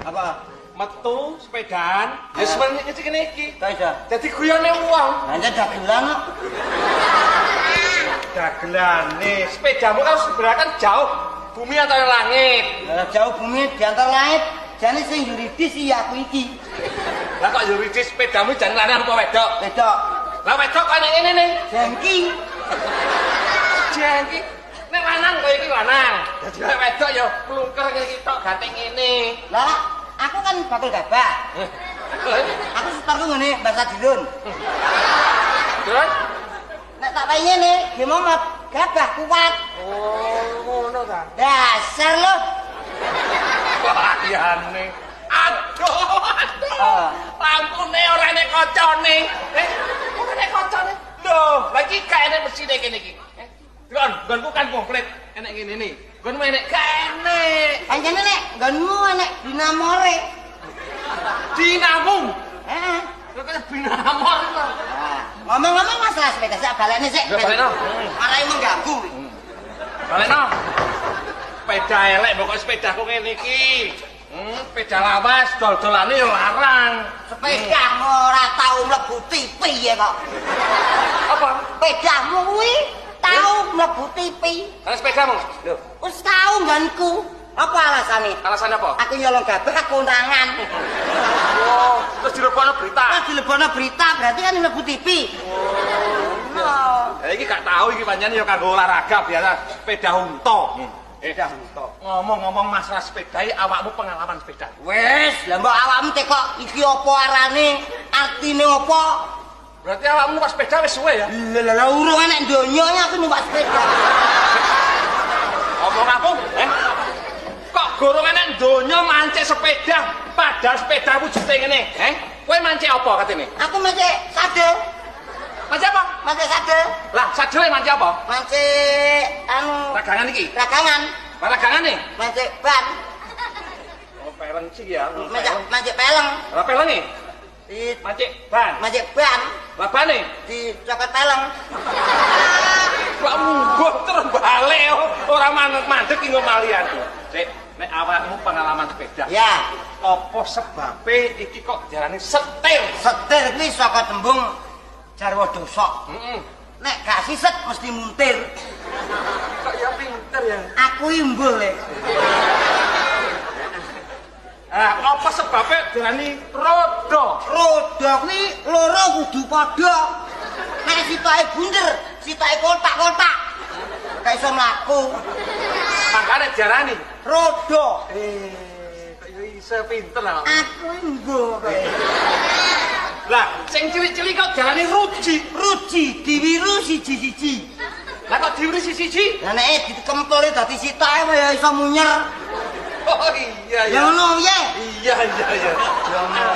Apa? Metu sepedaan, ya sebenarnya kene iki. Kok iso? Dadi guyone wong. Hanya dagelan kok. Dagelane, sepedamu kan sebenarnya kan jauh bumi antara langit. Jauh bumi di antara langit. Jane sing yuridis iya aku iki. Lah kok yuridis sepedamu jan lanang apa wedok? Wedok. Lah wedok kok nek ngene nih. Jengki. Jengki. Nek lanang kok iki lanang. Dadi nek wedok ya plungker ngene iki tok ganteng ngene. Lah, aku kan bakul gabah. Aku setarku ngene bahasa Dilun. Terus Nek tak payu ngene, gimana gabah kuat. oh, ngono ta. Dasar lo. Wahyane. Aduh. Lampune ora nek kocone. Ora nek kocone. Lho, lagi kaene mesine kene iki. Gonku kan komplit enek ngene iki. Gonmu enek kene. Pancene nek nggonmu enek dinamore. Dinamo. Heeh. Lho kaya dinamo itu. Ngomong-ngomong masalah sepeda sak balekne sik. Balekno. Marai mengganggu. Balekno. Sepeda elek pokok sepedaku ngene iki. Sepeda lawas dol-dolane yo larang. Sepedamu ora tau mlebu TV ya kok. Apa? Sepedamu kuwi tau mlebu TV. Ana sepedamu? Lho, Wis tau nggonku. Apa alasane? alasannya apa? Aku nyolong gabah kondangan. Oh, terus dilebokno berita. Pas dilebokno berita berarti kan mlebu TV. Oh. Ya iki gak tahu iki pancen ya kanggo olahraga biasa sepeda unta. Sepeda unta. Ngomong-ngomong masalah sepeda iki awakmu pengalaman sepeda. Wes, lah mbok awakmu tekok iki apa arane? Artine apa? Berarti awakmu numpak sepeda wis suwe ya? Lah urung enek donyane aku numpak sepeda. Omong aku, kok gorong enek donya mancik sepeda padahal sepedamu jute ngene, Kowe mancik apa katene? Aku mancik sadel. Mancik apa? Mancik sadel. Lah, sadele mancik apa? Mancik anu Ragangan iki. ragangan. Ragangane? Mancik ban. Oh, peleng sih ya. Mancik peleng. Lah pelenge? Di Mancik ban. mancik ban Lah bane? di cokot peleng. Kok mungguh terus balik ora mandek ki ngomalian. Sik, nek awakmu pengalaman sepeda. Ya, Apa sebabe iki kok diarani setir? setir kuwi saka tembung jarwa dosa. Heeh. Nek gak siset mesti muntir. Kok ya pinter ya. Aku imbul le. Apa sebabe diarani roda? Roda kuwi loro kudu padha. Nek sitoke bunder, sitoke kotak-kotak. Gak iso mlaku. Makane diarani Roda. kok ya iso pinter lah. Aku imbul kowe. Lah, sing cilik-cilik kok diarani ruji. Ruji diwiru siji-siji. Lah kok diwiri siji? Lah nek dikempel dadi sitoke kaya iso munyer. Oh iya Ya ngono ya. Iya. Ya ngono.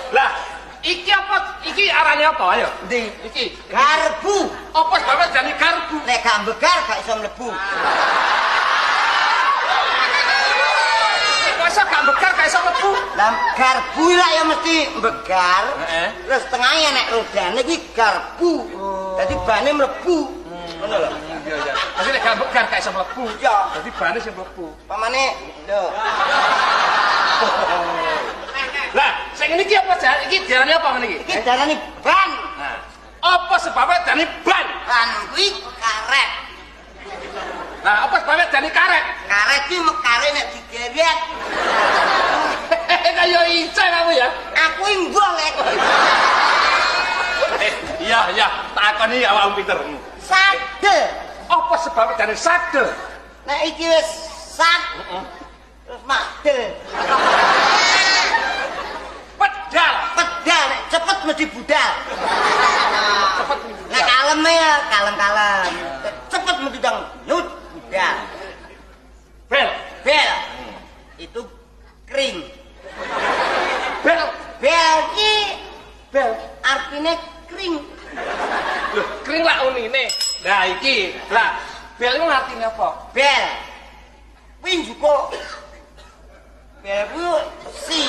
Lah, iki apa? Iki arane apa? Ayo. Ndi? Iki Garbu. apa sebabnya jane garbu? Nek gak mbegar gak iso mlebu. Masa gak bekar gak iso mlebu? Lah garbu lah ya mesti mbegar. Heeh. Terus tengahnya nek rodane kuwi garbu. Dadi bane mlebu. Ngono lho. Iya. Tapi nek gak bekar gak iso mlebu. Ya. Dadi bane sing mlebu. Pamane lho. Lah, sing ngene iki apa jan? Iki diarani apa ngene iki? Iki darane ban. Nah, apa sebabnya diarani ban? Ban kuwi karet. Nah, apa sebabnya diarani karet? Karet kuwi mekare nek digeret. Kayak ica kamu ya? Aku imbul lek. Iya, takoni awakmu pinter. Sadel. Apa sebabnya diarani sadel? Nek iki wis sat. Terus madel. Pedal. Pedal nek cepet mesti budal. Cepet. Nek kalem ya kalem-kalem. Cepet mesti dang nyut budal. Bel. Bel. Itu kering. Bel. Bel ki bel artine kering. Loh, kering lah unine. Nah, iki. Lah, bel itu artinya apa? Bel. Kuwi juga bel kuwi si.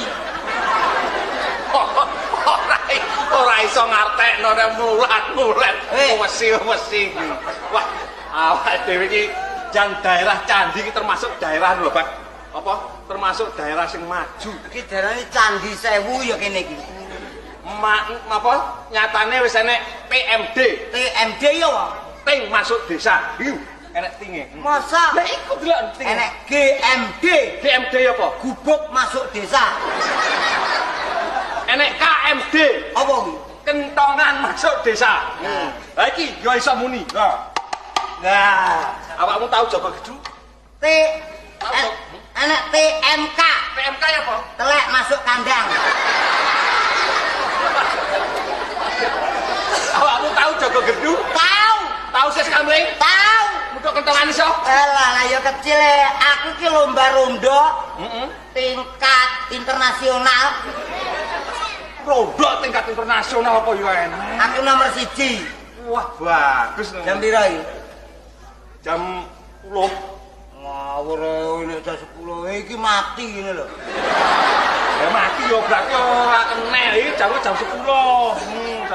Ora iso ngartekno nek mulat. Eh. Wesi. Wah, awak dhewe iki jan daerah Candi iki termasuk daerah lho, Pak. Apa? Termasuk daerah sing maju. Iki darane Candi Sewu ya kene iki. Apa? Nyatane wis enek PMD. TMD ya, Pak. Ting masuk desa. Iku enek tinge. Masa Lah iku delok ting. enek GMD, DMD apa? gubuk masuk desa. Enek KMD. Apa kuwi? Kentongan masuk desa. Nah. Lah iki yo iso muni. Nah, awakmu tahu jaga gedu? T enek TMK, PMK ya apa? telek masuk kandang. Awakmu tahu jaga gedu? Tahu, Tahu ses kamling? tahu. Mutuk kentongan iso? Lah ya kecil aku ki lomba rondo tingkat internasional. Rondo tingkat internasional apa yo enak. Aku nomor 1. Wah, bagus. Jam pira iki? Jam 10. Ngawur nek jam 10 iki mati ngene lho. Ya mati yo berarti ora kena iki jam 10. Jam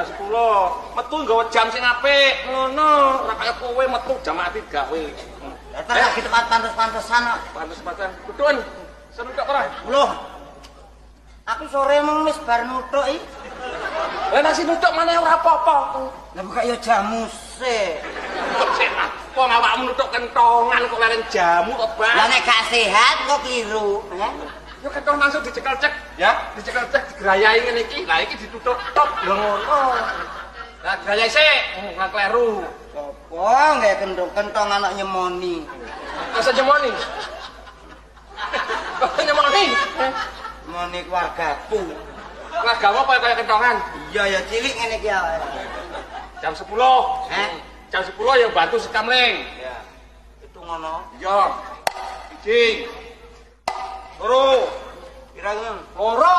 10. Metu nggawa jam sing apik ngono. Ora kaya kowe metu jam mati gawe. Datang lagi tempat pantes-pantesan kok. Pantes-pantesan. Kudun. Senuduk ora? Loh. Aku sore mung wis bar nuthuk iki. Lah nasi nuthuk maneh ora apa-apa. Lah buka ya jamu sik. Wong awakmu nuthuk kentongan kok leren jamu kok, Bang. Lah nek gak sehat kok kliru. Yo kenton langsung dicekel cek, ya. Dicekel cek digrayai ngene iki. Lah iki dituthuk tok lho ngono. Lah grayai sik, ora kleru. Apa nggak kentong anak nyemoni. Masa nyemoni? Kok nyemoni? Nyemoni keluargaku. Lah gawe apa kaya kentongan? Iya ya cilik ngene iki awake. Jam 10. Jam 10 yang bantu sekamling. Ya. Itu ngono. Iya. Siji. Loro. Kira-kira Loro.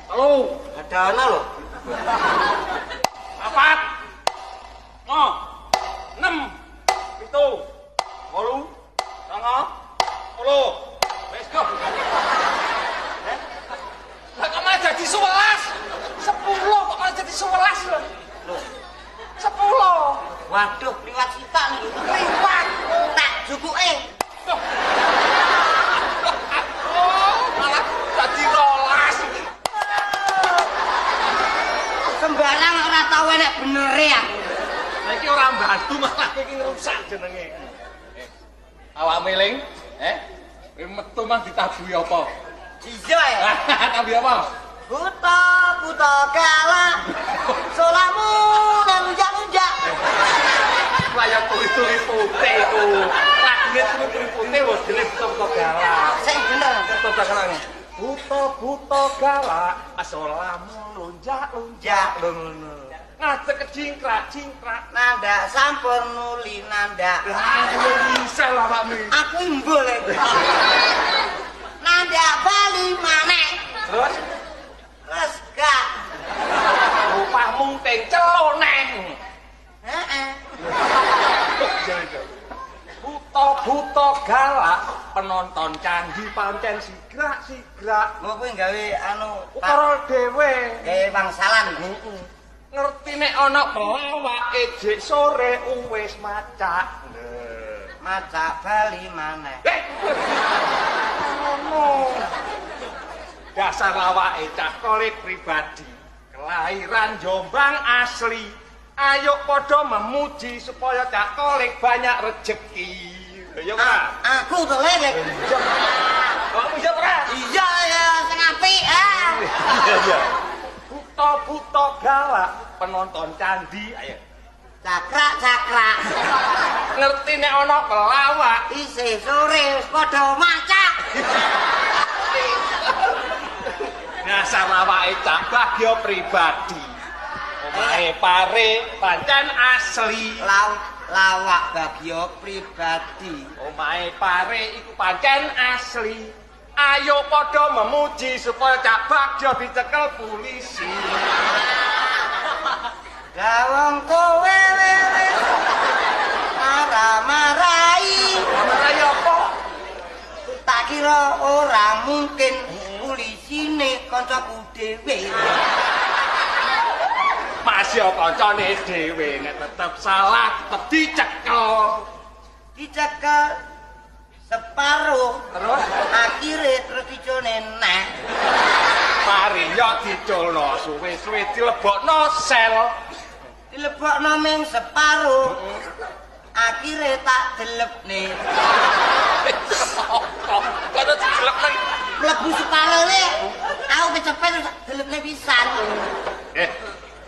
Telu. ada ana lho. 4. 6. 7. 8. 9. 10. Wes go. Lah kok malah jadi 11? 10 kok malah jadi 11 lho. Loh, 10. waduh liwat sitak nih. Liwat. Tak jukuke. Oh, malah jadi 12. Sembarang ora tau enek benere aku. Lah iki ora mbantu malah iki rusak jenenge. Awak meling, kowe metu mah ditabuhi apa? Iya ya. Tabuhi apa? Buta buta kala. Solamu lunjak-lunjak. Kaya turi-turi putih iku. Lagune turi-turi putih wis dene buta-buta galak. Sing bener. Buta galak. Buta-buta galak, asolamu lunjak-lunjak ngono. Ngajak cingkrak-cingkrak. Nanda sampur nuli nanda. Lah bisa lah Pak Mi. Aku imbul iki. Nanda bali maneh. Terus Terus gak. rupahmu teng celoneng. Heeh. Buta-buta galak penonton candi pancen sigrak-sigrak. Mau kuwi gawe anu Ukara dhewe. gawe wangsalan. Ngerti nek ana pelawake jek sore wis macak. Macak bali maneh. Ngono. Dasar lawake cah kolik pribadi. Kelahiran Jombang asli. Ayo padha memuji supaya cah kolik banyak rejeki. Ya ora? Aku to lek. Kamu bisa ora? Iya ya sing apik. Iya. Buta-buta galak penonton candi. Ayo. Cakrak-cakrak. Ngerti nek ana pelawak Isih sore wis padha macak. dasar lawake cah bagya pribadi. Omahe pare pancen asli. Lawak bagya pribadi. Omahe pare iku pancen asli. Ayo padha memuji supaya cah bagya dicekel polisi. Gawang kowe wis marah-marahi. Marai apa? Tak kira ora mungkin polisine kancaku dhewe. Masih kancane dhewe nek tetep salah tetep dicekel. dicekel separuh. Terus Akhirnya terus dicone neh. mari yo diculno suwe-suwe dilebokno sel. Dilebokno ming separuh. Akhirnya tak delepne. Kok didelepne? Mlebu separone. Aku kecepet terus delepne pisan.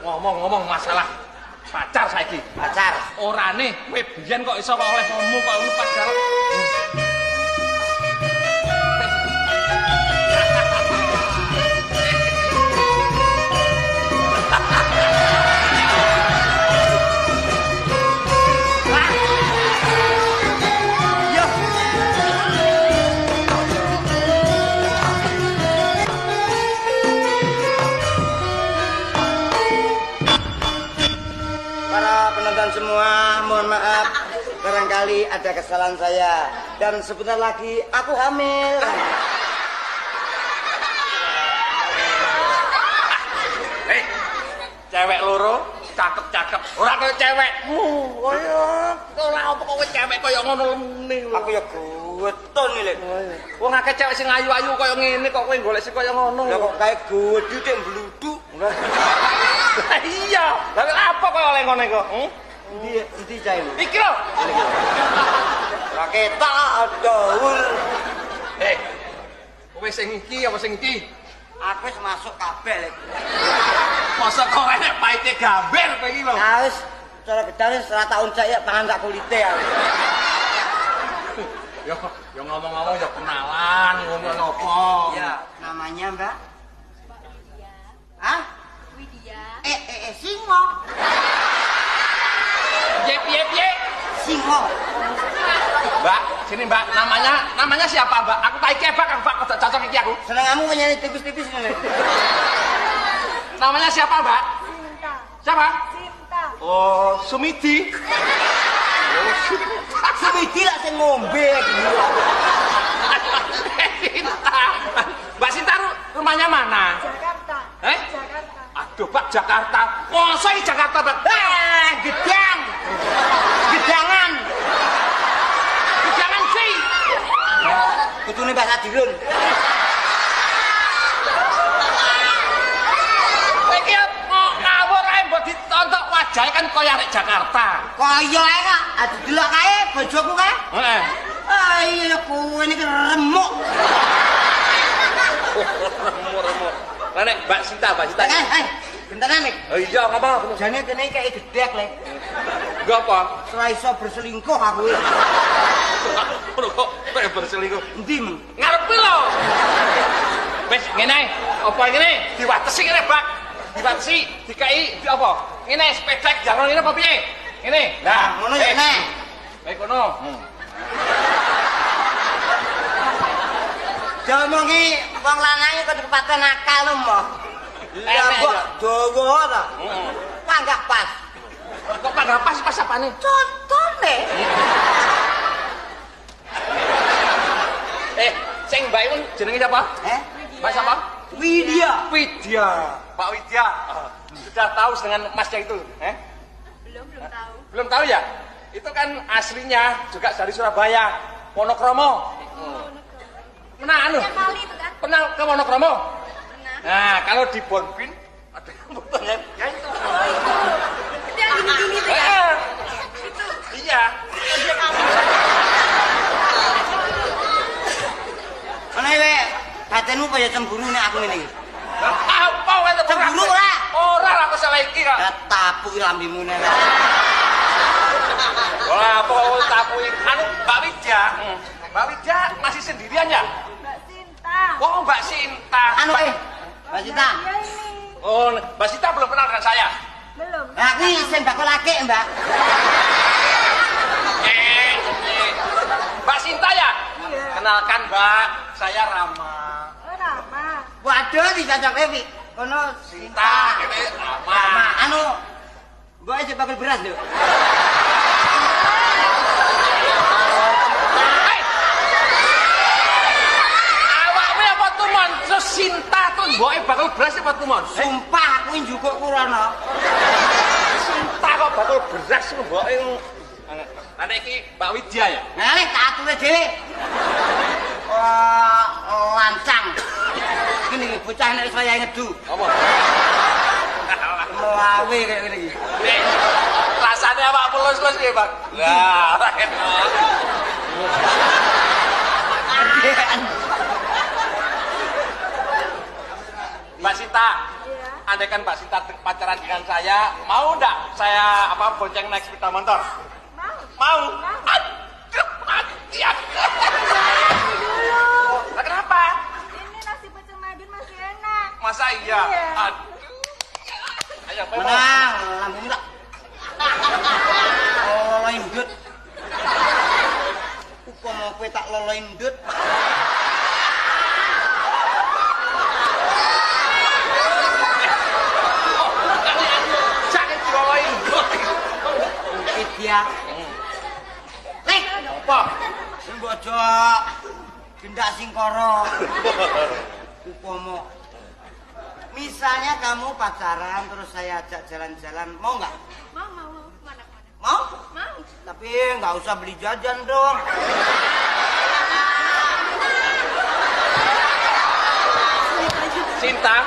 Ngomong-ngomong masalah pacar saiki. Pacar. Orane kowe biyen kok iso oleh ngomong kok ngono padahal semua, mohon maaf barangkali ada kesalahan saya dan sebentar lagi aku hamil. Hei, cewek loro cakep-cakep ora kaya cewekmu. Ora apa kowe cewek kaya ngono lemune lho. Aku ya gueton iki lho. Wong akeh cewek sing ayu-ayu kaya ngene kok kowe golek sing kaya ngono. Lah kok kae gudhu tek bluduk. Iya, lha apa kok oleh ngene kok? Endi caimu? Iki lho. Raketa daul. Kowe sing iki apa sing iki? Aku wis masuk kabel iki. Masa kok enek paite gambel kowe iki lho. Wis cara gedane ora tak uncak ya pangan tak kulite aku. Yo ngomong-ngomong ya kenalan ngono napa? Ya, namanya Mbak? Hah? Widya. Singo. Piye? Singo. Mbak, sini Mbak, namanya siapa Mbak? Aku tak iki Mbak, Mbak kok cocok iki aku. Senengamu penyanyi tipis-tipis ngene. Namanya siapa Mbak? Cinta. Siapa? Cinta. Oh, Sumidi. Sumidi lah sing ngombe Sinta. Mbak Sinta rumahnya mana? Jakarta. Jakarta. Aduh Pak, Jakarta. Masa di Jakarta Pak? Gedang. Gedangan. Gedangan sih. Kutune bahasa dirun. Kowe iki ngawur ae mbok ditontok wajahe kan kaya arek Jakarta. Kaya ae kak, adu delok kae bojoku kae. Heeh. Ah iya kowe niki remuk. Remuk. Nek Mbak Sinta. Bentar nek. Oh iya, ngapa? Jane kene kayak gedek lek. Enggak apa? Ora iso berselingkuh aku. Lho kok berselingkuh? Endi meng? Ngarepe lho. Wis ngene, apa ngene? Diwatesi ngene, Bak. Diwatesi, dikai di apa? Ngene sepeda jalan ngene apa piye? Ngene. Lah, ngono ya nek. Baik kono. Diomongi wong lanang kok kepaten nakal lho, Mbok. Lah kok dawa ta? Panggah pas. Kok pada pas apane? Contone. Sing Mbak iku jenenge siapa? Mbak siapa? Widya. Pak Widya. Sudah tahu dengan Masnya itu? Belum tahu. Belum tahu ya? Itu kan aslinya juga dari Surabaya, Wonokromo. Pernah anu? Mali itu kan? Pernah ke Wonokromo? Pernah. Nah, kalau di Bonpin ada yang ya itu. Itu yang gini-gini tuh ya? Itu. Iya. Ana wae batinmu kaya cemburu nek aku ngene iki. Apa wae Cemburu ora? Ora lah aku salah iki kok. Ya tapuki lambimu nek. Ora apa tapu anu Mbak Widya. Mbak Widya masih sendirian ya? Mbak Cinta. Oh, Mbak Sinta. Anu Mbak Sita. Iya ini. Oh, Mbak Sinta belum kenal dengan saya. Belum. Lah kuwi sing bakal laki, Mbak. Mbak Sinta ya? Iya. Kenalkan Mbak, saya Rama. Oh, Rama. Waduh dicocoke pi. Kono Sinta, ini Rama. Anu mbok aja bakal beras lho. Awakmu apa tumon? Terus Sinta tuh mboke bakal beras apa tumon? Sumpah aku njukuk kurono. Sinta kok bakal beras mboke. Lah nek iki Mbak Widya ya. Nah, tak ature dhewe. Wah, lancang. Gini bocah nek saya ngedu. Apa? Melawe kayak gini iki. Nek rasane awak mulus-mulus piye, Bang? Lah, ora enak. Mbak Sinta, Iya. andaikan Mbak Sinta pacaran dengan saya, mau enggak saya bonceng naik sepeda motor? Mau. Mau? Aduh, mati aku. Dulu. Lah, kenapa? Ini nasi pecel Madun masih enak. Masa iya? Iya. Aduh. Ayo, Bebo. Menang, lambung tak. Loloin ndut. Upama kowe tak loloin ndut. Jangan diloloin. Widya. Lek, Apa? sing bojo gendak singkara. Upama misalnya kamu pacaran terus saya ajak jalan-jalan, mau nggak? Mau. Mana? Mau? Mau. Tapi nggak usah beli jajan dong. Sinta,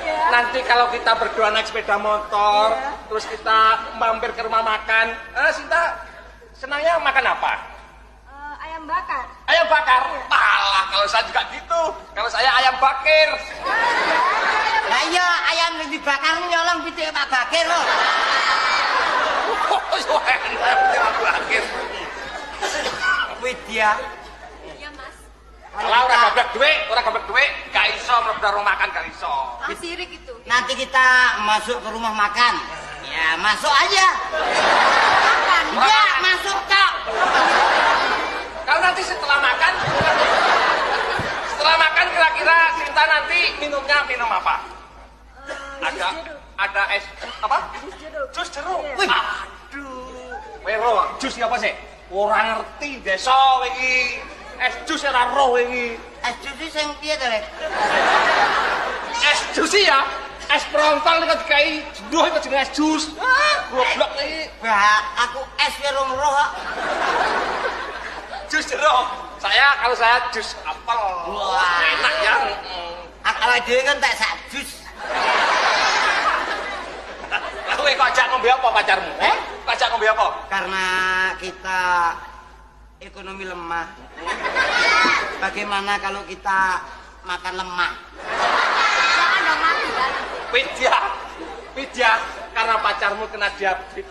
Iya. nanti kalau kita berdua naik sepeda motor, Iya. terus kita mampir ke rumah makan, Sinta senangnya makan apa? Ayam bakar. Ayam bakar? Malah kalau saya juga gitu, kalau saya ayam bakir. Lah iya, ayam yang dibakar nyolong pitik Pak Bakir loh. Oh, so enak, ayam bakir. Widya, Iya, Mas. Kalau orang gablek duit, gak iso mlebu rumah makan, gak iso. Sirik itu. nanti kita masuk ke rumah makan. Ya, masuk aja. Makan. Ya, masuk Kak. Kalau nanti setelah makan kira-kira Sinta nanti minumnya minum apa? Ada es apa? Jus jeruk. Iya. Wih, aduh. Wero, jus apa sih? Ora ngerti desa iki. Es jus ora roh iki. Es jus sing piye to, Lek? Es jus ya. Es prontol nek dikai duh itu jenenge es jus. Goblok iki. Bah, aku es werung roh kok. Jus jeruk. Kalau saya jus apel. Wah. Enak ya. Awake dhewe kan tak sak jus. Kowe kok ajak ngombe apa pacarmu? Kok ajak ngombe apa? Karena kita ekonomi lemah. Bagaimana kalau kita makan lemah? Jangan dong mati kan. Widya, karena pacarmu kena diabetes.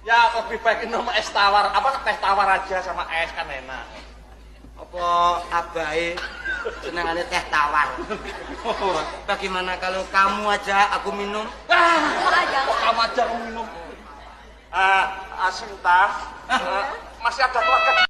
Ya lebih baik minum es tawar, teh tawar aja sama es kan enak. Apa abahe senengane teh tawar? Bagaimana kalau kamu aja aku minum? Kok kamu aja minum? Sinta, masih ada keluarga